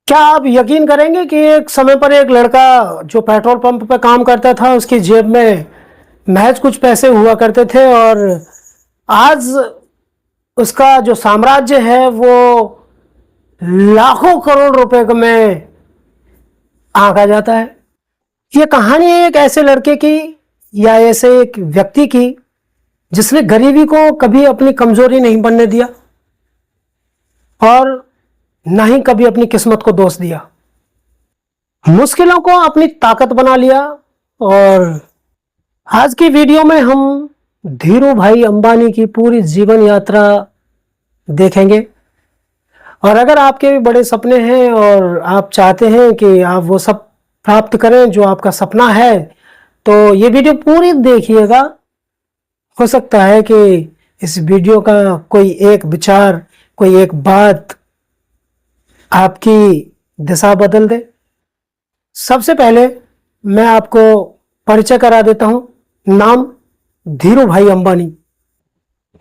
क्या आप यकीन करेंगे कि एक समय पर एक लड़का जो पेट्रोल पंप पे काम करता था, उसकी जेब में महज कुछ पैसे हुआ करते थे और आज उसका जो साम्राज्य है वो लाखों करोड़ रुपए में आंका जाता है। ये कहानी है एक ऐसे लड़के की या ऐसे एक व्यक्ति की जिसने गरीबी को कभी अपनी कमजोरी नहीं बनने दिया और ना ही कभी अपनी किस्मत को दोष दिया। मुश्किलों को अपनी ताकत बना लिया। और आज की वीडियो में हम धीरू भाई अंबानी की पूरी जीवन यात्रा देखेंगे। और अगर आपके भी बड़े सपने हैं और आप चाहते हैं कि आप वो सब प्राप्त करें जो आपका सपना है, तो ये वीडियो पूरी देखिएगा। हो सकता है कि इस वीडियो का कोई एक विचार, कोई एक बात आपकी दिशा बदल दे। सबसे पहले मैं आपको परिचय करा देता हूं। नाम धीरू भाई अंबानी।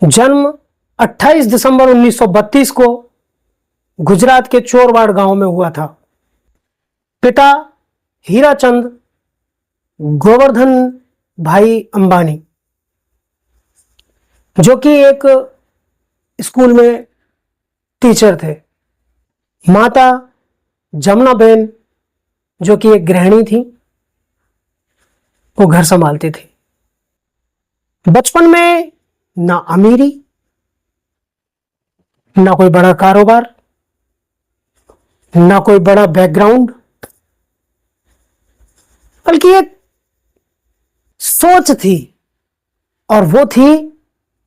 जन्म 28 दिसंबर 1932 को गुजरात के चोरवाड़ गांव में हुआ था। पिता हीराचंद गोवर्धन भाई अंबानी, जो कि एक स्कूल में टीचर थे। माता जमुना बेन, जो कि एक गृहिणी थी, वो घर संभालती थी। बचपन में ना अमीरी, ना कोई बड़ा कारोबार, ना कोई बड़ा बैकग्राउंड, बल्कि एक सोच थी, और वो थी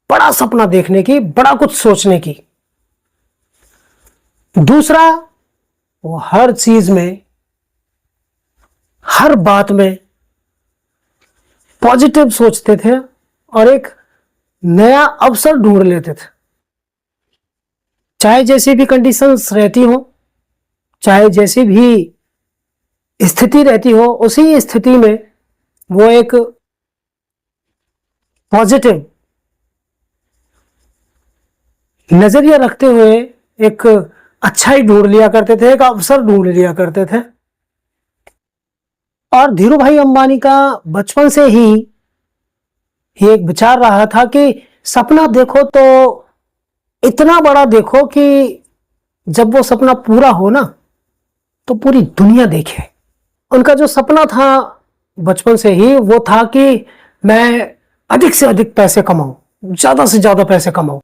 बड़ा सपना देखने की, बड़ा कुछ सोचने की। दूसरा, वो हर चीज में, हर बात में पॉजिटिव सोचते थे और एक नया अवसर ढूंढ लेते थे। चाहे जैसी भी कंडीशंस रहती हो, चाहे जैसी भी स्थिति रहती हो, उसी स्थिति में वो एक पॉजिटिव नजरिया रखते हुए एक अच्छाई ढूंढ लिया करते थे, एक अवसर ढूंढ लिया करते थे। और धीरू भाई अंबानी का बचपन से ही एक विचार रहा था कि सपना देखो तो इतना बड़ा देखो कि जब वो सपना पूरा हो ना, तो पूरी दुनिया देखे। उनका जो सपना था बचपन से ही, वो था कि मैं अधिक से अधिक पैसे कमाऊं, ज्यादा से ज्यादा पैसे कमाऊं।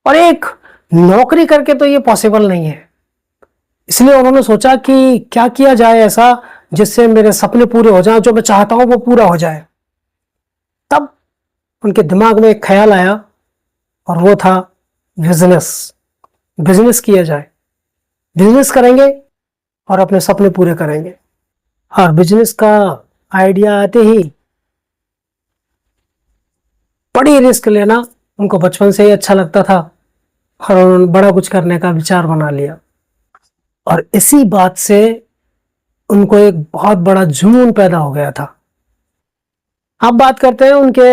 और एक नौकरी करके तो ये पॉसिबल नहीं है। इसलिए उन्होंने सोचा कि क्या किया जाए ऐसा जिससे मेरे सपने पूरे हो जाएं, जो मैं चाहता हूं वो पूरा हो जाए। तब उनके दिमाग में एक ख्याल आया और वो था बिजनेस। बिजनेस किया जाए, बिजनेस करेंगे और अपने सपने पूरे करेंगे। और बिजनेस का आइडिया आते ही बड़ी रिस्क लेना उनको बचपन से ही अच्छा लगता था और उन्होंने बड़ा कुछ करने का विचार बना लिया। और इसी बात से उनको एक बहुत बड़ा जुनून पैदा हो गया था। अब बात करते हैं उनके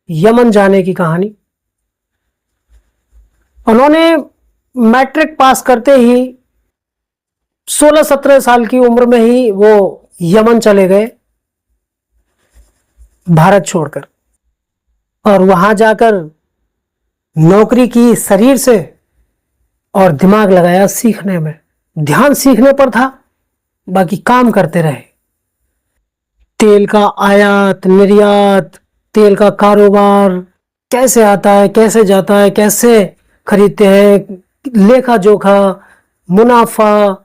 यमन जाने की कहानी। उन्होंने मैट्रिक पास करते ही 16-17 साल की उम्र में ही वो यमन चले गए, भारत छोड़कर। और वहां जाकर नौकरी की शरीर से और दिमाग लगाया सीखने में। ध्यान सीखने पर था, बाकी काम करते रहे। तेल का आयात निर्यात, तेल का कारोबार कैसे आता है, कैसे जाता है, कैसे खरीदते हैं, लेखा जोखा, मुनाफा,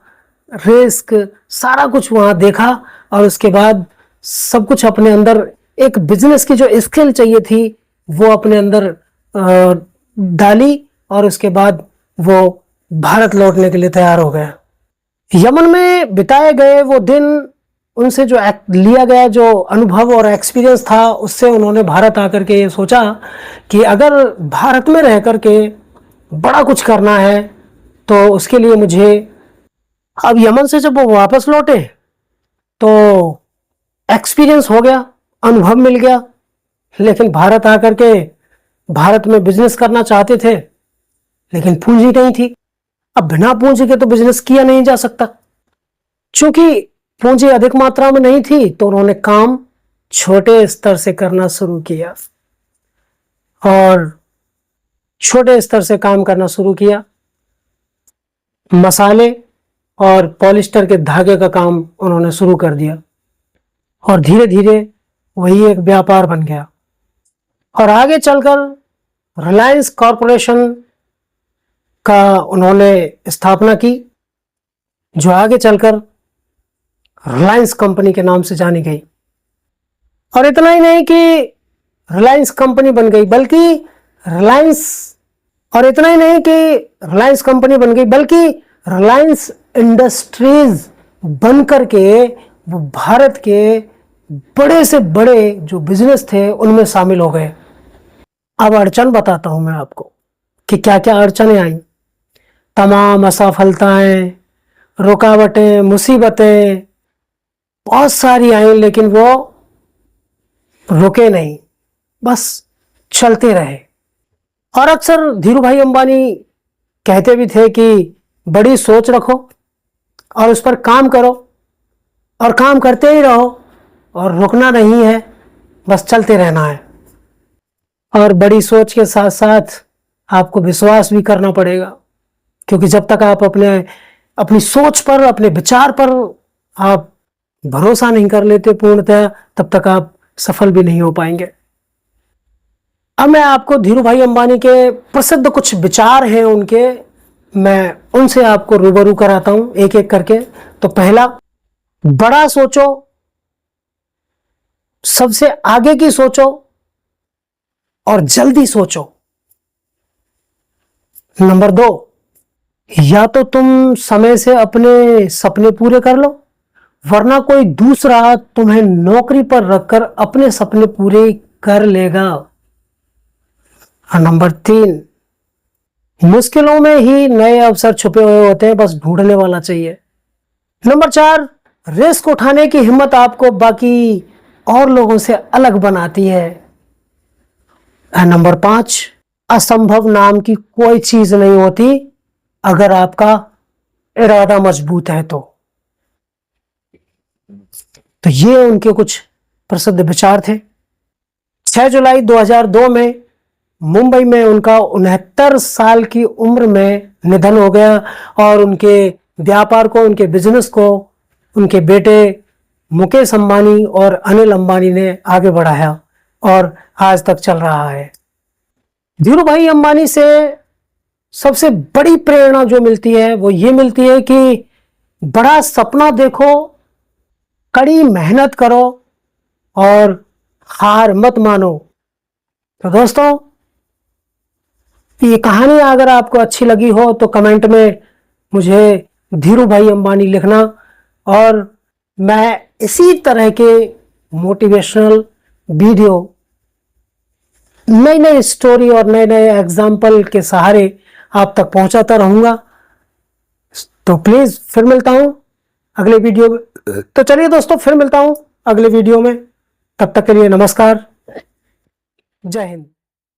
रिस्क, सारा कुछ वहां देखा। और उसके बाद सब कुछ अपने अंदर, एक बिजनेस की जो स्किल चाहिए थी वो अपने अंदर डाली। और उसके बाद वो भारत लौटने के लिए तैयार हो गया। यमन में बिताए गए वो दिन, उनसे जो लिया गया जो अनुभव और एक्सपीरियंस था, उससे उन्होंने भारत आकर के ये सोचा कि अगर भारत में रह कर के बड़ा कुछ करना है तो उसके लिए मुझे, अब यमन से जब वो वापस लौटे तो एक्सपीरियंस हो गया, अनुभव मिल गया। लेकिन भारत आकर के भारत में बिजनेस करना चाहते थे, लेकिन पूंजी नहीं थी। अब बिना पूंजी के तो बिजनेस किया नहीं जा सकता। चूंकि पूंजी अधिक मात्रा में नहीं थी तो उन्होंने काम छोटे स्तर से करना शुरू किया और छोटे स्तर से काम करना शुरू किया। मसाले और पॉलिस्टर के धागे का काम उन्होंने शुरू कर दिया और धीरे धीरे वही एक व्यापार बन गया। और आगे चलकर रिलायंस कॉरपोरेशन का उन्होंने स्थापना की, जो आगे चलकर रिलायंस कंपनी के नाम से जानी गई। और इतना ही नहीं कि रिलायंस कंपनी बन गई, बल्कि रिलायंस इंडस्ट्रीज बनकर के वो भारत के बड़े से बड़े जो बिजनेस थे उनमें शामिल हो गए। अब अड़चन बताता हूं मैं आपको कि क्या क्या अड़चनें आई। तमाम असफलताएं, रुकावटें, मुसीबतें बहुत सारी आई, लेकिन वो रुके नहीं, बस चलते रहे। और अक्सर धीरू भाई अंबानी कहते भी थे कि बड़ी सोच रखो और उस पर काम करो और काम करते ही रहो और रुकना नहीं है, बस चलते रहना है। और बड़ी सोच के साथ साथ आपको विश्वास भी करना पड़ेगा, क्योंकि जब तक आप अपनी सोच पर, अपने विचार पर आप भरोसा नहीं कर लेते पूर्णतः, तब तक आप सफल भी नहीं हो पाएंगे। अब मैं आपको धीरू भाई अंबानी के प्रसिद्ध कुछ विचार हैं उनके, मैं उनसे आपको रूबरू कराता हूं एक एक करके। तो पहला, बड़ा सोचो, सबसे आगे की सोचो और जल्दी सोचो। नंबर 2, या तो तुम समय से अपने सपने पूरे कर लो, वरना कोई दूसरा तुम्हें नौकरी पर रखकर अपने सपने पूरे कर लेगा। और नंबर 3, मुश्किलों में ही नए अवसर छुपे हुए होते हैं, बस ढूंढने वाला चाहिए। नंबर 4, रिस्क उठाने की हिम्मत आपको बाकी और लोगों से अलग बनाती है। और नंबर 5, असंभव नाम की कोई चीज नहीं होती अगर आपका इरादा मजबूत है तो ये उनके कुछ प्रसिद्ध विचार थे। 6 जुलाई 2002 में मुंबई में उनका 69 साल की उम्र में निधन हो गया और उनके व्यापार को, उनके बिजनेस को उनके बेटे मुकेश अंबानी और अनिल अंबानी ने आगे बढ़ाया और आज तक चल रहा है। धीरू भाई अंबानी से सबसे बड़ी प्रेरणा जो मिलती है वो ये मिलती है कि बड़ा सपना देखो, कड़ी मेहनत करो और हार मत मानो। तो दोस्तों, ये कहानी अगर आपको अच्छी लगी हो तो कमेंट में मुझे धीरू भाई अंबानी लिखना, और मैं इसी तरह के मोटिवेशनल वीडियो, नई नई स्टोरी और नए नए एग्जाम्पल के सहारे आप तक पहुंचाता रहूंगा। तो प्लीज फिर मिलता हूं अगले वीडियो में। तो चलिए दोस्तों, फिर मिलता हूं अगले वीडियो में। तब तक के लिए नमस्कार, जय हिंद।